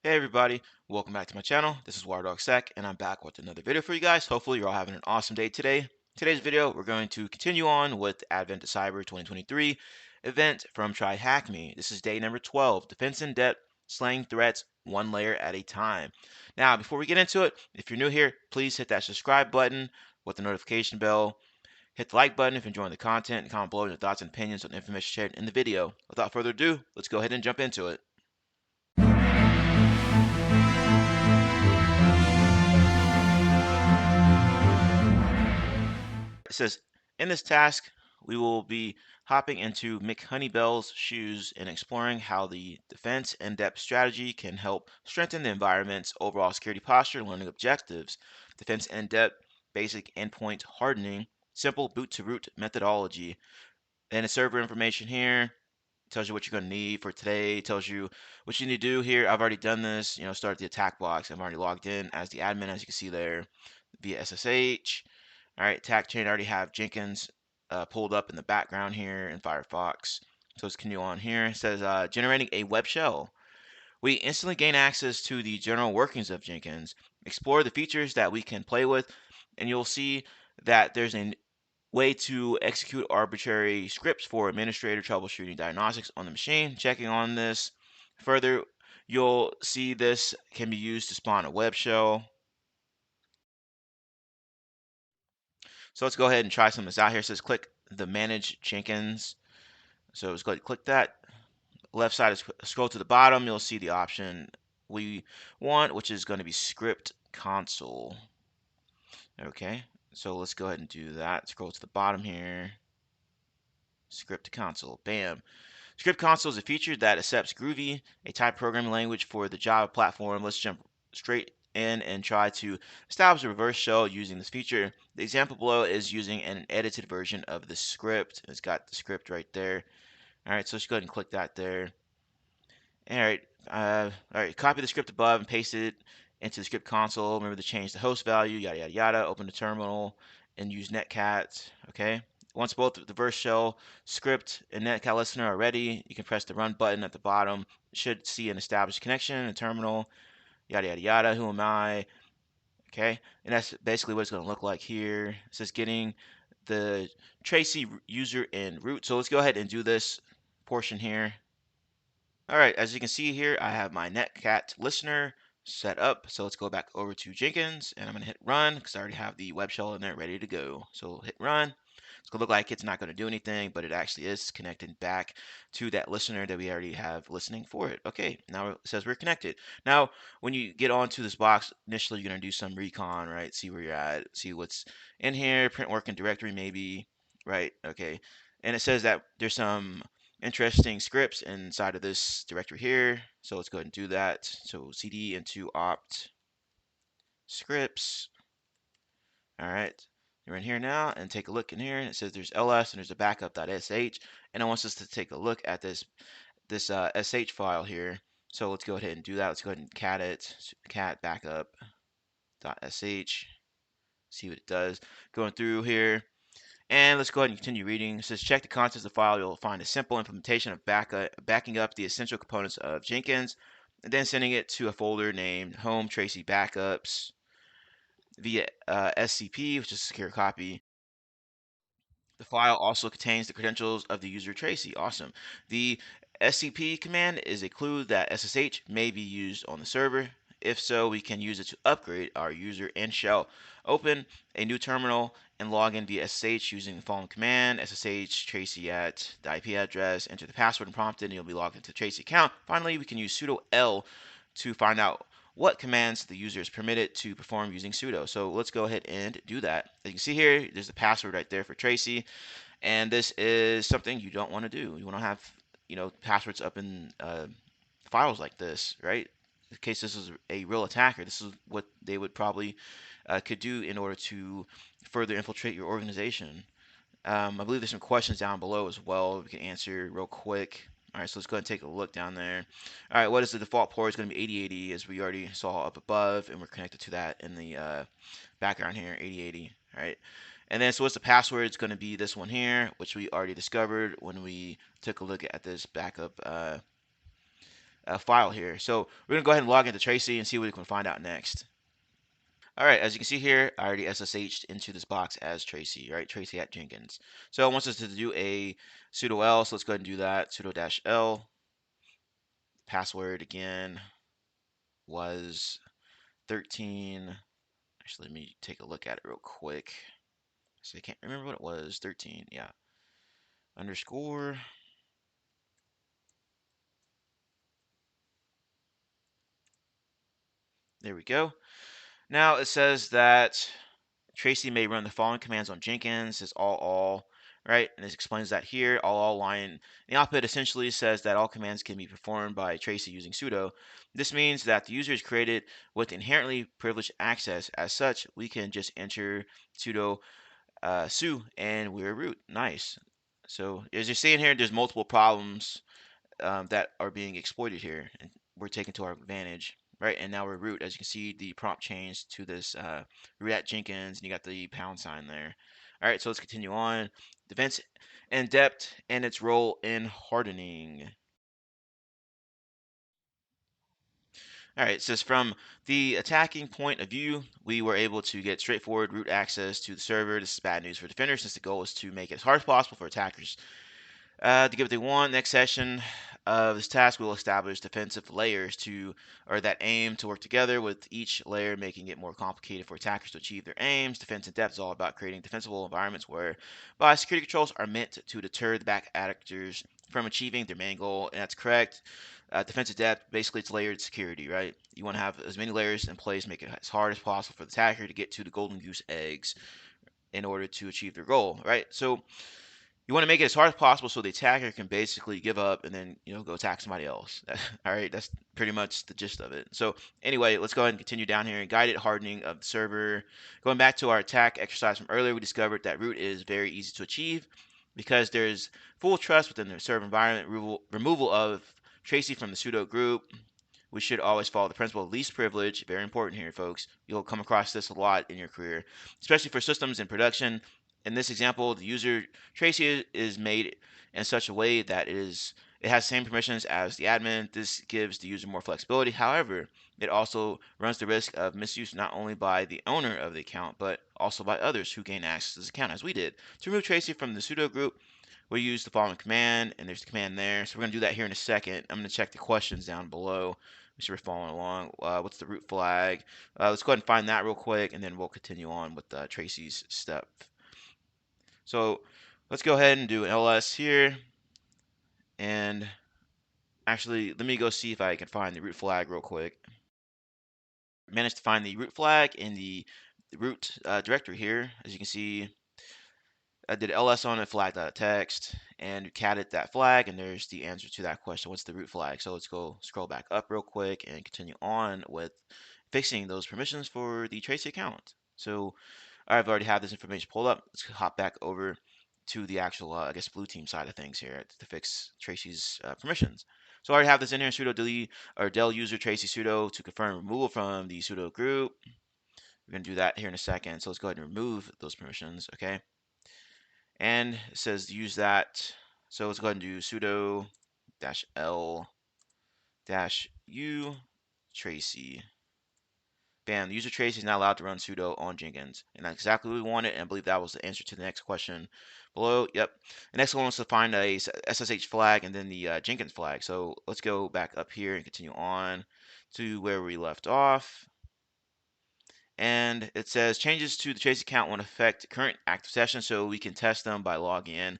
Hey everybody, welcome back to my channel. This is WireDogSec and I'm back with another video for you guys. Hopefully you're all having an awesome day today. Today's video, we're going to continue on with the Advent of Cyber 2023 event from TryHackMe. This is day number 12, Defense in Depth, Slaying Threats, One Layer at a Time. Now, before we get into it, if you're new here, please hit that subscribe button with the notification bell. Hit the like button if you're enjoying the content and comment below your thoughts and opinions on the information shared in the video. Without further ado, let's go ahead and jump into it. It says, in this task, we will be hopping into Mick Honeybell's shoes and exploring how the defense in-depth strategy can help strengthen the environment's overall security posture and learning objectives. Defense in-depth, basic endpoint hardening, simple boot-to-root methodology. And the server information here tells you what you're going to need for today, tells you what you need to do here. I've already done this, start the attack box. I'm already logged in as the admin, as you can see there, via SSH. All right, attack chain, I already have Jenkins pulled up in the background here in Firefox. So let's continue on here. It says generating a web shell. We instantly gain access to the general workings of Jenkins, explore the features that we can play with, and you'll see that there's a way to execute arbitrary scripts for administrator troubleshooting diagnostics on the machine. Checking on this further, you'll see this can be used to spawn a web shell. So let's go ahead and try some of this out here. It says click the manage Jenkins. So let's go ahead and click that. Left side is scroll to the bottom. You'll see the option we want, which is going to be script console. Okay, so let's go ahead and do that. Scroll to the bottom here. Script console. Bam. Script console is a feature that accepts Groovy, a type programming language for the Java platform. Let's jump straight in and try to establish a reverse shell using this feature. The example below is using an edited version of the script. It's got the script right there. All right, so let's go ahead and click that there. All right, copy the script above and paste it into the script console. Remember to change the host value, yada, yada, yada. Open the terminal and use netcat, okay? Once both the reverse shell script and netcat listener are ready, you can press the run button at the bottom. You should see an established connection, a terminal, yada, yada, yada. Who am I? Okay, and that's basically what it's going to look like here. It says getting the Tracy user in root. So let's go ahead and do this portion here. All right, as you can see here, I have my netcat listener set up. So let's go back over to Jenkins and I'm gonna hit run because I already have the web shell in there ready to go. So hit run. It's gonna look like it's not gonna do anything, but it actually is connected back to that listener that we already have listening for it. Okay, now it says we're connected. Now, when you get onto this box, initially you're gonna do some recon, right? See where you're at, see what's in here, print working directory maybe, right? Okay, and it says that there's some interesting scripts inside of this directory here. So let's go ahead and do that. So cd into opt scripts. All right. You're in here now and take a look in here. And it says there's ls and there's a backup.sh. And it wants us to take a look at this sh file here. So let's go ahead and do that. Let's go ahead and cat it. Cat backup.sh. See what it does. Going through here. And let's go ahead and continue reading. It says check the contents of the file. You'll find a simple implementation of backing up the essential components of Jenkins, and then sending it to a folder named Home Tracy Backups via SCP, which is a secure copy. The file also contains the credentials of the user Tracy. Awesome. The SCP command is a clue that SSH may be used on the server. If so, we can use it to upgrade our user and shell. Open a new terminal and log in via SSH using the following command: SSH Tracy at the IP address, enter the password and prompt it, and you'll be logged into the Tracy account. Finally, we can use sudo L to find out what commands the user is permitted to perform using sudo. So let's go ahead and do that. As you can see here, there's the password right there for Tracy, and this is something you don't want to do. You want to have, passwords up in files like this, right? In case this is a real attacker, this is what they would probably could do in order to further infiltrate your organization. I believe there's some questions down below as well we can answer real quick. All right, so let's go ahead and take a look down there. All right, what is the default port? It's going to be 8080, as we already saw up above, and we're connected to that in the background here, 8080. All right, and then so what's the password? It's going to be this one here, which we already discovered when we took a look at this backup file here. So we're gonna go ahead and log into Tracy and see what we can find out next. All right, as you can see here, I already SSH'd into this box as Tracy, right? Tracy at Jenkins. So it wants us to do a sudo L, so let's go ahead and do that. Sudo -L. Password again was 13. Actually, let me take a look at it real quick. So I can't remember what it was. 13, yeah. Underscore. There we go. Now it says that Tracy may run the following commands on Jenkins. It's all, right? And it explains that here. All line. The output essentially says that all commands can be performed by Tracy using sudo. This means that the user is created with inherently privileged access. As such, we can just enter sudo su and we're root. Nice. So as you're seeing here, there's multiple problems that are being exploited here, and we're taking to our advantage, right? And now we're root. As you can see, the prompt changed to this root at Jenkins, and you got the pound sign there. All right, so let's continue on. Defense in depth and its role in hardening. All right, it says from the attacking point of view, we were able to get straightforward root access to the server. This is bad news for defenders since the goal is to make it as hard as possible for attackers to get what they want. Next session of this task, we'll establish defensive layers or that aim to work together, with each layer making it more complicated for attackers to achieve their aims. Defense in depth is all about creating defensible environments where security controls are meant to deter the back actors from achieving their main goal, and that's correct. Defensive depth, basically it's layered security, right? You want to have as many layers in place, make it as hard as possible for the attacker to get to the golden goose eggs in order to achieve their goal, right? So you want to make it as hard as possible so the attacker can basically give up and then go attack somebody else. All right, that's pretty much the gist of it. So anyway, let's go ahead and continue down here. Guided hardening of the server. Going back to our attack exercise from earlier, we discovered that root is very easy to achieve because there's full trust within the server environment. Removal of Tracy from the pseudo group. We should always follow the principle of least privilege. Very important here, folks. You'll come across this a lot in your career, especially for systems in production. In this example, the user Tracy is made in such a way that it has same permissions as the admin. This gives the user more flexibility. However, it also runs the risk of misuse not only by the owner of the account, but also by others who gain access to this account, as we did. To remove Tracy from the pseudo group, we'll use the following command, and there's the command there. So we're going to do that here in a second. I'm going to check the questions down below. Make sure we're following along. What's the root flag? Let's go ahead and find that real quick, and then we'll continue on with Tracy's step. So let's go ahead and do an ls here. And actually, let me go see if I can find the root flag real quick. Managed to find the root flag in the root directory here. As you can see, I did ls on it, flag.text, and catted that flag, and there's the answer to that question. What's the root flag? So let's go scroll back up real quick and continue on with fixing those permissions for the Tracy account. So I've already had this information pulled up. Let's hop back over to the actual, I guess, blue team side of things here to fix Tracy's permissions. So I already have this in here, sudo delete or del user Tracy sudo to confirm removal from the sudo group. We're going to do that here in a second. So let's go ahead and remove those permissions, okay? And it says use that. So let's go ahead and do sudo -l -u Tracy. Bam, the user Tracy is not allowed to run sudo on Jenkins. And that's exactly what we wanted, and I believe that was the answer to the next question below. Yep. The next one was to find a SSH flag and then the Jenkins flag. So let's go back up here and continue on to where we left off. And it says changes to the Tracy account won't affect current active sessions, so we can test them by logging in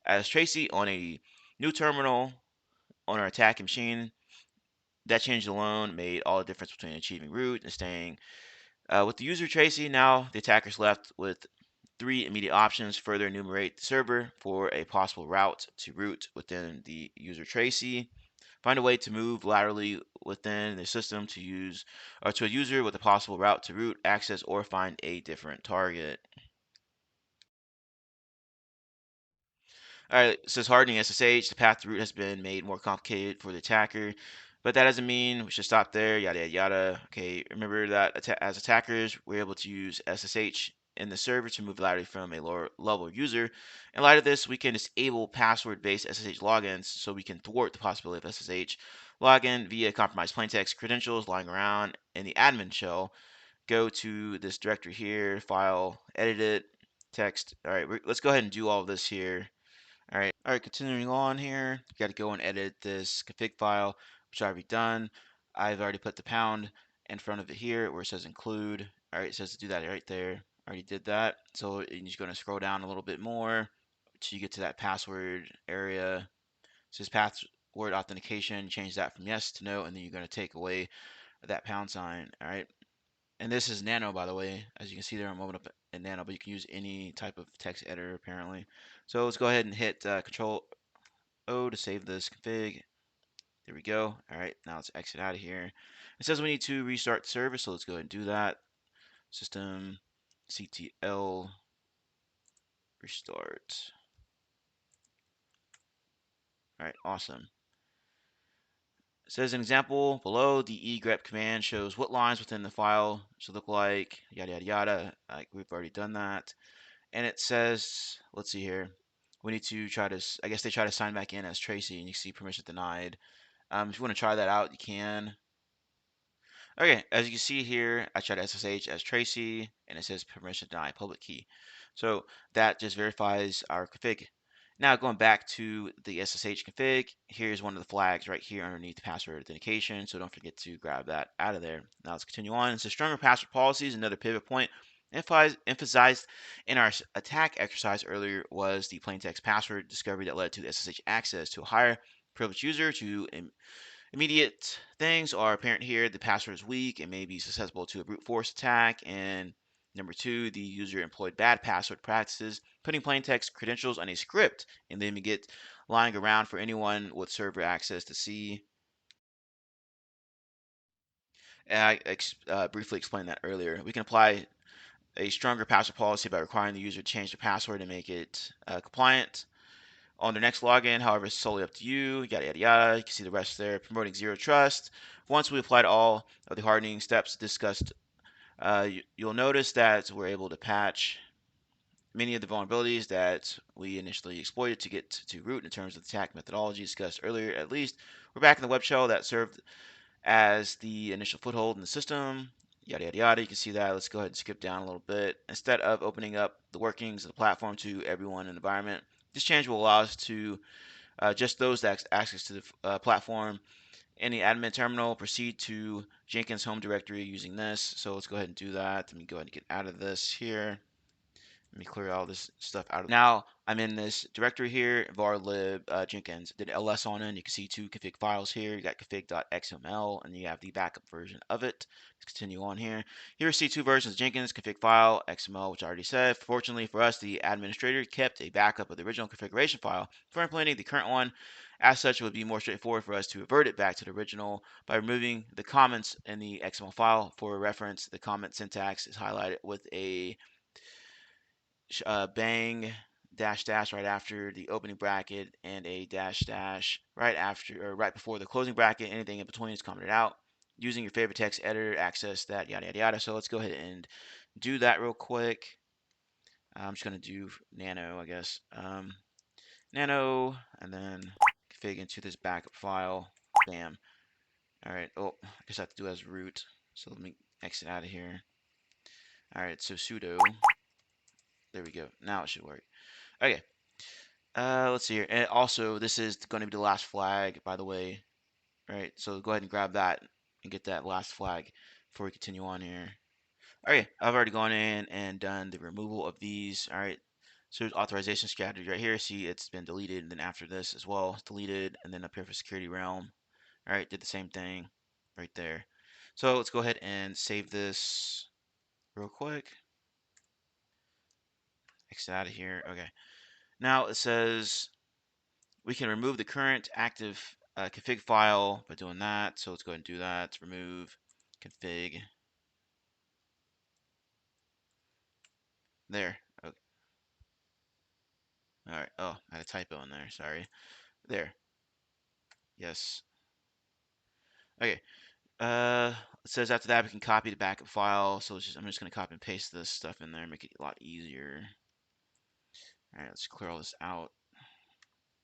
as Tracy on a new terminal on our attacking machine. That change alone made all the difference between achieving root and staying with the user Tracy. Now the attacker's left with 3 immediate options. Further enumerate the server for a possible route to root within the user Tracy. Find a way to move laterally within the system to use or to a user with a possible route to root, access, or find a different target. All right, it says hardening SSH. The path to root has been made more complicated for the attacker, but that doesn't mean we should stop there. Yada yada yada. Okay, remember that as attackers, we're able to use SSH in the server to move laterally from a lower level user. In light of this, we can disable password-based SSH logins so we can thwart the possibility of SSH log in via compromised plaintext credentials lying around in the admin shell. Go to this directory here, file, edit it, text. All right, let's go ahead and do all of this here. All right, continuing on here, you got to go and edit this config file, which I've already done. I've already put the pound in front of it here where it says include. All right, it says to do that right there. I already did that. So you're just going to scroll down a little bit more until you get to that password area. It says password authentication. Change that from yes to no, and then you're going to take away that pound sign. All right. And this is Nano, by the way. As you can see there, I'm opening up in Nano, but you can use any type of text editor, apparently. So let's go ahead and hit Control O to save this config. There we go. All right, now let's exit out of here. It says we need to restart the server, so let's go ahead and do that. System CTL restart. All right, awesome. It says an example below, the egrep command shows what lines within the file should look like, yada, yada, yada. Like we've already done that. And it says, let's see here, we need to try to, I guess they try to sign back in as Tracy, and you see permission denied. If you want to try that out, you can. Okay, as you can see here, I tried SSH as Tracy, and it says permission denied public key. So that just verifies our config. Now going back to the SSH config, here's one of the flags right here underneath password authentication. So don't forget to grab that out of there. Now let's continue on. So stronger password policies, another pivot point. Emphasized in our attack exercise earlier was the plaintext password discovery that led to SSH access to a higher privileged user to immediate things are apparent here. The password is weak and may be susceptible to a brute force attack. And number two, the user employed bad password practices, putting plain text credentials on a script and leaving it lying around for anyone with server access to see. And I briefly explained that earlier. We can apply a stronger password policy by requiring the user to change the password and make it compliant. On their next login, however, it's solely up to you, yada, yada, yada. You can see the rest there. Promoting zero trust. Once we applied all of the hardening steps discussed, you'll notice that we're able to patch many of the vulnerabilities that we initially exploited to get to root in terms of the attack methodology discussed earlier. At least we're back in the web shell that served as the initial foothold in the system. Yada, yada, yada. You can see that. Let's go ahead and skip down a little bit. Instead of opening up the workings of the platform to everyone in the environment, this change will allow us to just those that access to the platform. In the admin terminal, proceed to Jenkins home directory using this. So let's go ahead and do that. Let me go ahead and get out of this here. Let me clear all this stuff out. Now I'm in this directory here, varlib Jenkins. Did ls on it. You can see two config files here. You got config.xml, and you have the backup version of it. Let's continue on here. Here we see two versions of Jenkins, config file, XML, which I already said. Fortunately for us, the administrator kept a backup of the original configuration file for implementing the current one. As such, it would be more straightforward for us to revert it back to the original by removing the comments in the XML file. For reference, the comment syntax is highlighted with a bang dash dash right after the opening bracket and a dash dash right after or right before the closing bracket. Anything in between is commented out. Using your favorite text editor, access that, yada yada yada. So let's go ahead and do that real quick. I'm just gonna do nano, I guess. Nano, and then config into this backup file. Bam. All right. Oh, I guess I have to do it as root. So let me exit out of here. All right. So sudo. There we go. Now it should work. Okay. Let's see here. And also, this is going to be the last flag, by the way. All right, so go ahead and grab that and get that last flag before we continue on here. Okay, I've already gone in and done the removal of these. All right, so there's authorization strategy right here. See, it's been deleted. And then after this as well, it's deleted. And then up here for security realm. All right, did the same thing right there. So let's go ahead and save this real quick. Exit out of here. Okay. Now it says we can remove the current active config file by doing that. So let's go ahead and do that. Remove config. There. Okay. All right. Oh, I had a typo in there. Sorry. There. Yes. Okay. It says after that we can copy the backup file. So I'm just gonna copy and paste this stuff in there, make it a lot easier. All right. Let's clear all this out.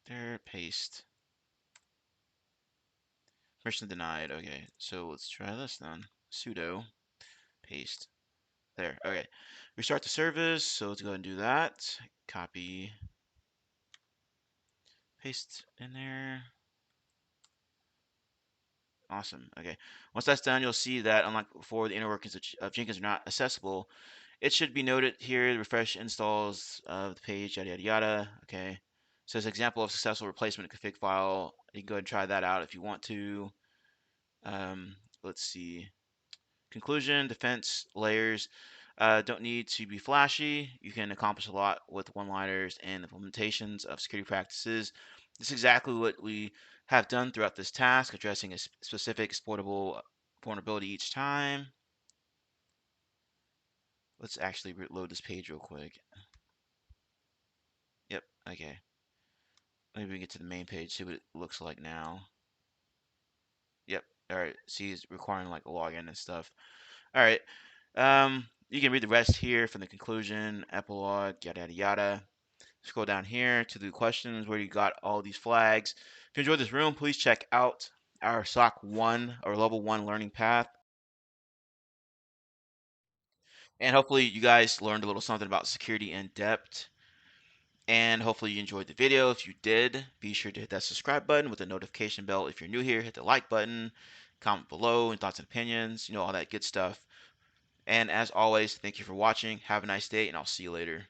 There. Paste. Permission denied. Okay, so let's try this then. Sudo paste. There. Okay. Restart the service. So let's go ahead and do that. Copy, paste in there. Awesome. Okay. Once that's done, you'll see that unlike before, the inner workings of Jenkins are not accessible. It should be noted here, the refresh installs of the page, yada, yada, yada. Okay. It says example of successful replacement config file. You can go ahead and try that out if you want to. Let's see. Conclusion, defense layers don't need to be flashy. You can accomplish a lot with one-liners and implementations of security practices. This is exactly what we have done throughout this task, addressing a specific exploitable vulnerability each time. Let's actually load this page real quick. Yep, okay. Maybe we can get to the main page, see what it looks like now. Yep, all right. See, it's requiring like a login and stuff. All right. You can read the rest here from the conclusion, epilogue, yada, yada, yada. Scroll down here to the questions where you got all these flags. If you enjoyed this room, please check out our SOC 1 or Level 1 learning path. And hopefully you guys learned a little something about security in depth. And hopefully you enjoyed the video. If you did, be sure to hit that subscribe button with the notification bell. If you're new here, hit the like button, comment below and thoughts and opinions, all that good stuff. And as always, thank you for watching. Have a nice day, and I'll see you later.